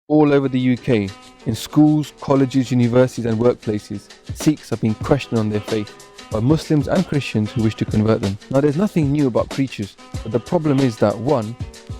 All over the UK, in schools, colleges, universities and workplaces, Sikhs are being questioned on their faith by Muslims and Christians who wish to convert them. Now there's nothing new about preachers, but the problem is that 1.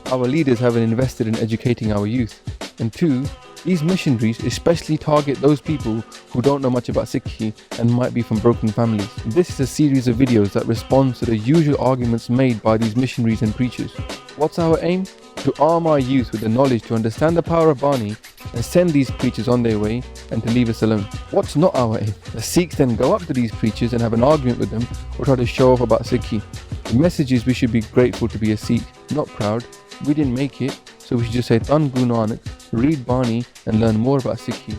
Our leaders haven't invested in educating our youth, and 2. These missionaries especially target those people who don't know much about Sikhi and might be from broken families. This is a series of videos that responds to the usual arguments made by these missionaries and preachers. What's our aim? To arm our youth with the knowledge to understand the power of Bani and send these preachers on their way and to leave us alone. What's not our aim? The Sikhs then go up to these preachers and have an argument with them or try to show off about Sikhi. The message is we should be grateful to be a Sikh, not proud. We didn't make it, so we should just say Dhan Guru Nanak, read Bani and learn more about Sikhi.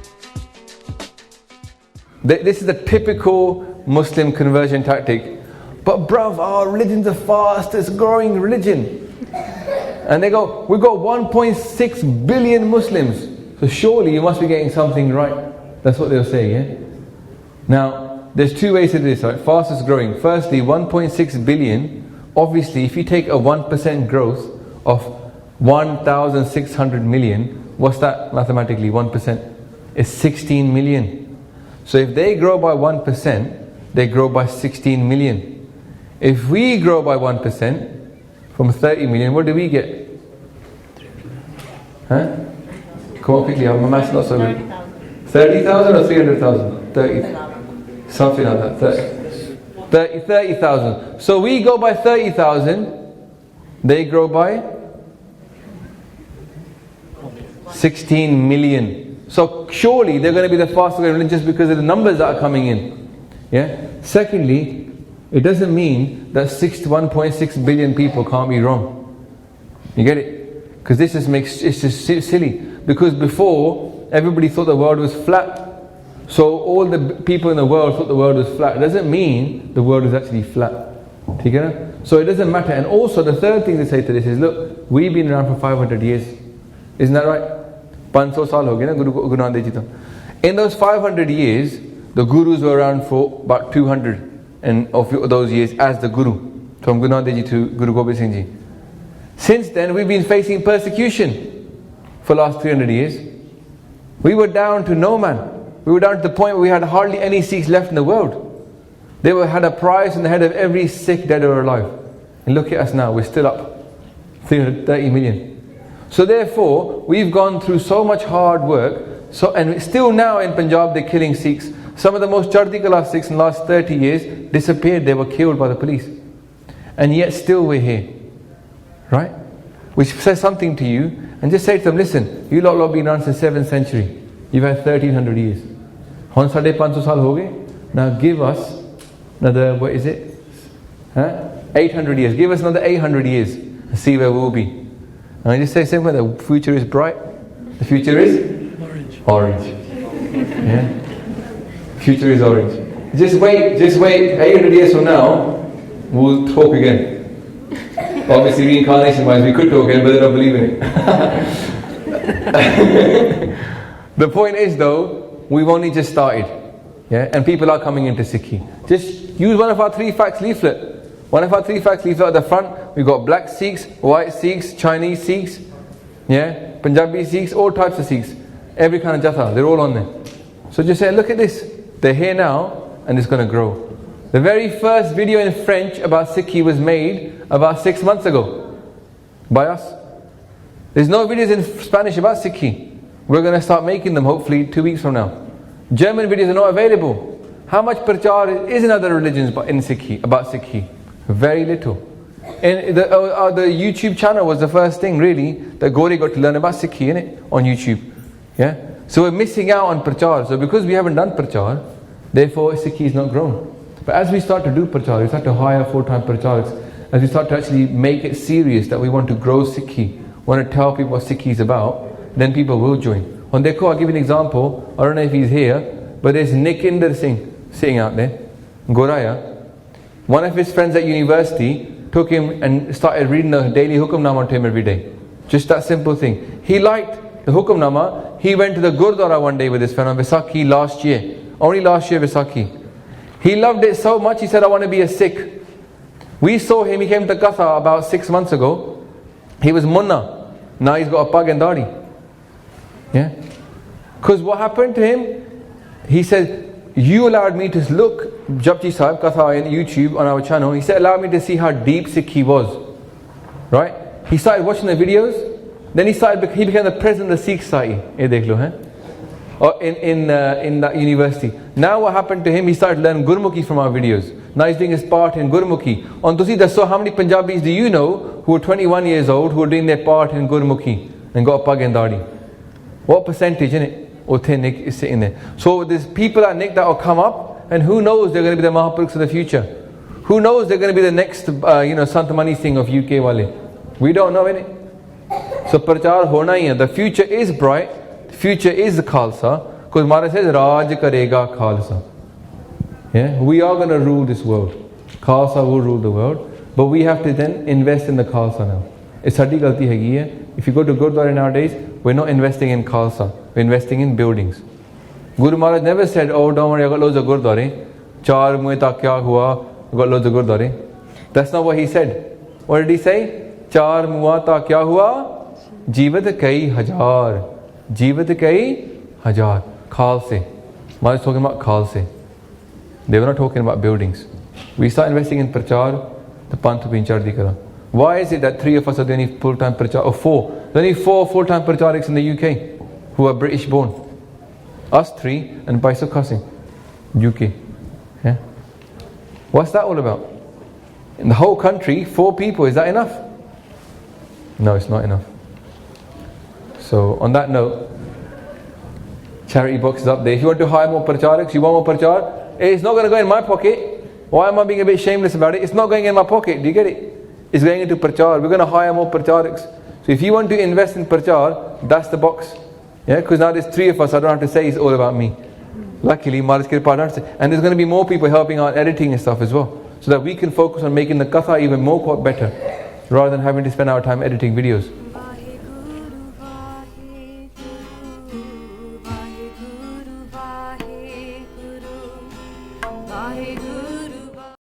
This is the typical Muslim conversion tactic. But bruv, our religion's the fastest growing religion. And they go, we've got 1.6 billion Muslims, so surely you must be getting something right. That's what they'll say, yeah? Now, there's two ways to do this, right? Fastest growing. Firstly, 1.6 billion, obviously if you take a 1% growth of 1,600 million, what's that mathematically, 1%? It's 16 million. So if they grow by 1%, they grow by 16 million. If we grow by 1%, from 30 million, what do we get? Huh? Come on quickly, my math's not so good. 30,000 or 300,000? 30. Something like that. 30,000. So we go by 30,000, they grow by 16 million. So surely they're going to be the fastest growing religion just because of the numbers that are coming in. Yeah? Secondly, it doesn't mean that 1.6 billion people can't be wrong. You get it? Because this just makes it's just silly. Because before, everybody thought the world was flat. So all the people in the world thought the world was flat. It doesn't mean the world is actually flat. You get it? So it doesn't matter. And also the third thing they say to this is, look, we've been around for 500 years. Isn't that right? 500 saal ho gaye na Guru Nanak Dev Ji to. In those 500 years, the Gurus were around for about 200 and of those years as the Guru, from Guru Nanak Dev Ji to Guru Gobind Singh Ji. Since then, we've been facing persecution for the last 300 years. We were down to no man. We were down to the point where we had hardly any Sikhs left in the world. They had a price on the head of every Sikh dead or alive. And look at us now, we're still up 330 million. So therefore, we've gone through so much hard work, and still now in Punjab they're killing Sikhs. Some of the most Chardi Kala Sikhs in the last 30 years disappeared, they were killed by the police. And yet still we're here. Right? Which says something to you, and just say to them, listen, you lot have been around since 7th century. You've had 1300 years. Hon sade 500 saal ho gaye. Now give us another, what is it? 800 years. Give us another 800 years and see where we'll be. And I just say simply, the future is bright. The future is? Orange. Yeah? Future is orange. Just wait. 800 years from now, we'll talk again. Obviously, reincarnation-wise, we could talk again, but they don't believe in it. The point is, though, we've only just started. Yeah? And people are coming into Sikhi. Just use one of our 3 facts leaflet. One of our 3 facts leaflet at the front. We've got black Sikhs, white Sikhs, Chinese Sikhs, yeah, Punjabi Sikhs, all types of Sikhs. Every kind of Jatha, they're all on there. So just say, look at this. They're here now, and it's going to grow. The very first video in French about Sikhi was made about 6 months ago by us. There's no videos in Spanish about Sikhi. We're going to start making them hopefully 2 weeks from now. German videos are not available. How much prachar is in other religions in Sikhi, about Sikhi? Very little. And the YouTube channel was the first thing really that Gauri got to learn about Sikhi, innit? On YouTube. Yeah? So we're missing out on prachar. So because we haven't done prachar, therefore Sikhi is not grown. But as we start to do prachar, we start to hire full-time prachariks, as we start to actually make it serious that we want to grow Sikhi, want to tell people what Sikhi is about, then people will join. On Dekho, I'll give you an example. I don't know if he's here, but there's Nick Inder Singh sitting out there, Goraya. One of his friends at university took him and started reading the daily Hukamnama to him every day. Just that simple thing. He liked the Hukamnama. He went to the Gurdwara one day with his friend on Vaisakhi last year. Only last year Vaisakhi. He loved it so much, he said, I want to be a Sikh. We saw him, he came to Katha about 6 months ago. He was Munna. Now he's got a pug and dadi. Yeah? Because what happened to him, he said, you allowed me to look, Japji Sahib, Katha on YouTube, on our channel, he said, allowed me to see how deep Sikh he was. Right? He started watching the videos, then he became the president of the Sikh Society. Or in that university. Now what happened to him, he started learning Gurmukhi from our videos. Now he's doing his part in Gurmukhi. On tusi so how many Punjabis do you know who are 21 years old who are doing their part in Gurmukhi and got pag and dadi? What percentage in it? Nick is sitting there. So there's people at Nick that will come up, and who knows they're going to be the Mahapurukhs of the future. Who knows they're going to be the next Sant Mani Singh of UK wale. We don't know any. So prachar hona hi hai. The future is bright. The future is the Khalsa. Because Maharaj says, Raj karega Khalsa. Yeah? We are going to rule this world. Khalsa will rule the world. But we have to then invest in the Khalsa now. It's sadi galti hai hai. If you go to Gurdwara nowadays, we're not investing in Khalsa. We're investing in buildings. Guru Maharaj never said, oh don't worry, I got loads of Gurdwara. Char muhe ta kya hua, I got loads of Gurdwara. That's not what he said. What did he say? Char muha ta kya hua? Jeevat kai hajar. Jeevat kai hajar. Khalse. Maharaj is talking about Khalse. They were not talking about buildings. We start investing in Prachar, the Panth will be in Chardi Kara. Why is it that 3 of us are the only full-time Prachar, or 4? There are only 4 full-time Prachariks in the UK who are British born. Us 3 and Baisuk Qasim, UK. Yeah? What's that all about? In the whole country, 4 people, is that enough? No, it's not enough. So on that note, charity box is up there. If you want to hire more Prachariks, you want more Prachar, it's not going to go in my pocket. Why am I being a bit shameless about it? It's not going in my pocket, do you get it? It's going into Prachar. We're going to hire more Prachariks. So if you want to invest in Prachar, that's the box. Yeah, because now there's 3 of us, I don't have to say it's all about me. Luckily, Maharaj Kripa don't say. And there's going to be more people helping out editing and stuff as well. So that we can focus on making the Katha even more better, rather than having to spend our time editing videos.